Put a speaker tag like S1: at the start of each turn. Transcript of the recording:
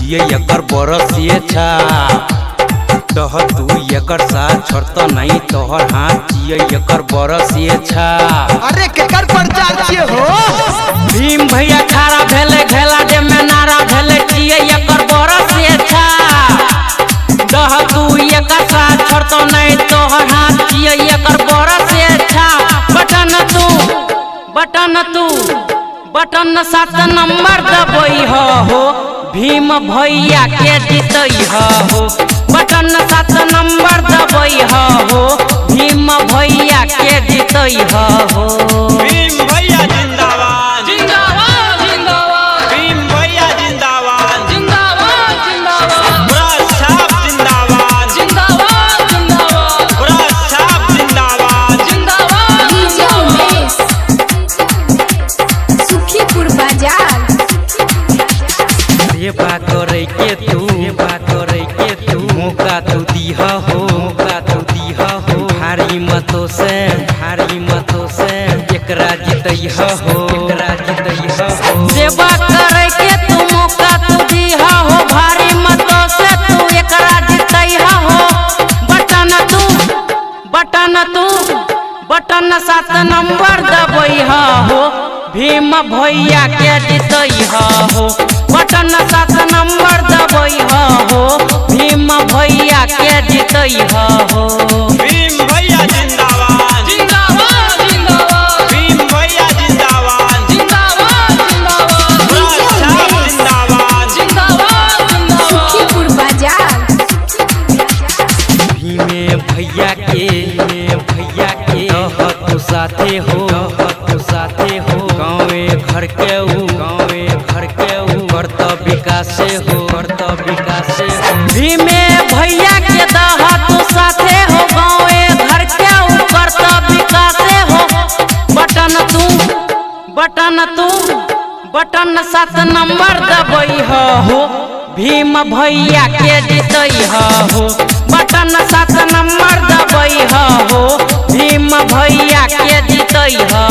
S1: जिये एकर बरस ये छा तह तू एकर साथ छोड़त नहीं तोहर हाथ जिये एकर बरस ये छा।
S2: अरे केकर प्रचार छिए हो
S1: भीम भैया खारा भेले घेला दे में नारा भेले जिये एकर बरस ये छा तह तू एकर साथ छोड़त नहीं तोहर हाथ जिये एकर बरस ये छा। बटन 7 नंबर दबई हो भीम भैया के जीतई हो। बटन 7 नंबर दबई हो भीम भैया के जीतई हो।
S3: भीम भैया जिंदाबाद
S4: जिंदाबाद जिंदाबाद
S3: भीम भैया जिंदाबाद
S4: जिंदाबाद जिंदाबाद
S3: बुरा साहब जिंदाबाद
S4: जिंदाबाद जिंदाबाद
S3: बुरा साहब जिंदाबाद
S4: जिंदाबाद
S5: डीजे उमेश सुखीपुर बाजार।
S1: ये बात करे के तू मौका तू दीहा हो भारी मतों से एकरा जीतई हो सेवा करे के तू मौका तू दीहा हो भारी मतों से तू एकरा जीतई हो। बटन 7 नंबर दबई हो भीम भैया के जीतई हो। बटन 7 नंबर दबई हो भीम भैया के जीतई हो।
S3: भीम भैया जिंदाबाद
S4: जिंदाबाद जिंदाबाद
S3: भीम भैया जिंदाबाद
S4: जिंदाबाद जिंदाबाद
S3: बुरा साहब जिंदाबाद
S4: जिंदाबाद जिंदाबाद
S5: सुखीपुर बाजार।
S1: भीमे भैया के तू साथे हो गाँवे घर के करत विकास हो। भीमे भैया के तू साथे हो गाँवे घर के करत विकास हो। बटन 7 नंबर दबई हो भीम भैया के जीतई हो। बटन 7 नंबर दबई हो भीम भैया के जीतई हो।